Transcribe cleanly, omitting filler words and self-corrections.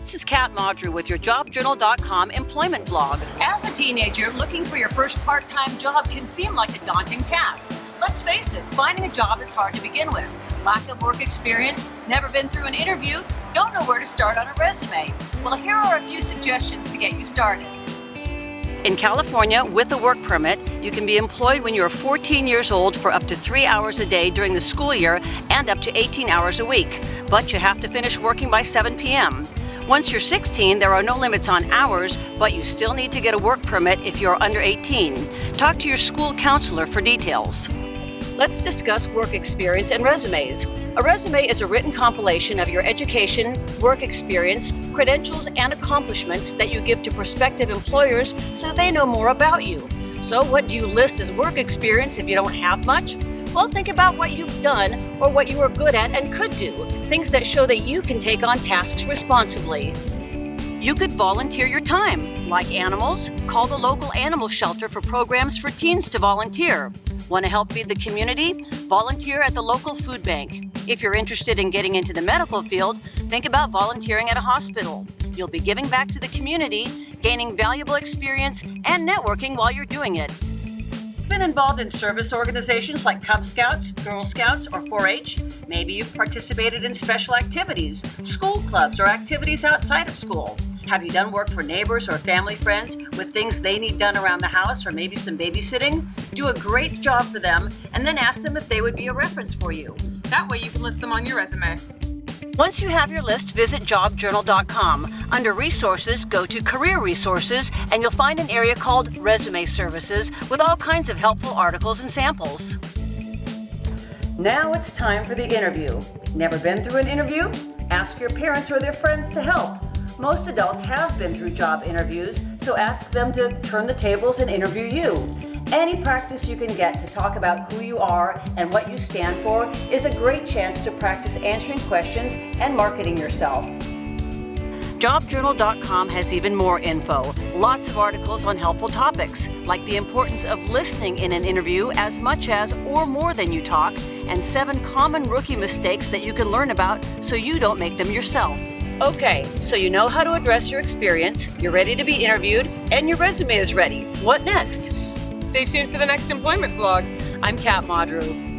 This is Kat Maudrew with your JobJournal.com employment vlog. As a teenager, looking for your first part-time job can seem like a daunting task. Let's face it, finding a job is hard to begin with. Lack of work experience, never been through an interview, don't know where to start on a resume. Well, here are a few suggestions to get you started. In California, with a work permit, you can be employed when you're 14 years old for up to 3 hours a day during the school year and up to 18 hours a week. But you have to finish working by 7 p.m. Once you're 16, there are no limits on hours, but you still need to get a work permit if you're under 18. Talk to your school counselor for details. Let's discuss work experience and resumes. A resume is a written compilation of your education, work experience, credentials, and accomplishments that you give to prospective employers so they know more about you. So what do you list as work experience if you don't have much? Well, think about what you've done or what you are good at and could do, things that show that you can take on tasks responsibly. You could volunteer your time. Like animals, call the local animal shelter for programs for teens to volunteer. Want to help feed the community? Volunteer at the local food bank. If you're interested in getting into the medical field, think about volunteering at a hospital. You'll be giving back to the community, gaining valuable experience, and networking while you're doing it. Been involved in service organizations like Cub Scouts, Girl Scouts, or 4-H? Maybe you've participated in special activities, school clubs, or activities outside of school. Have you done work for neighbors or family friends with things they need done around the house or maybe some babysitting? Do a great job for them and then ask them if they would be a reference for you. That way you can list them on your resume. Once you have your list, visit JobJournal.com. Under Resources, go to Career Resources, and you'll find an area called Resume Services with all kinds of helpful articles and samples. Now it's time for the interview. Never been through an interview? Ask your parents or their friends to help. Most adults have been through job interviews, so ask them to turn the tables and interview you. Any practice you can get to talk about who you are and what you stand for is a great chance to practice answering questions and marketing yourself. JobJournal.com has even more info. Lots of articles on helpful topics, like the importance of listening in an interview as much as or more than you talk, and 7 common rookie mistakes that you can learn about so you don't make them yourself. Okay, so you know how to address your experience, you're ready to be interviewed, and your resume is ready. What next? Stay tuned for the next employment vlog. I'm Kat Maudrew.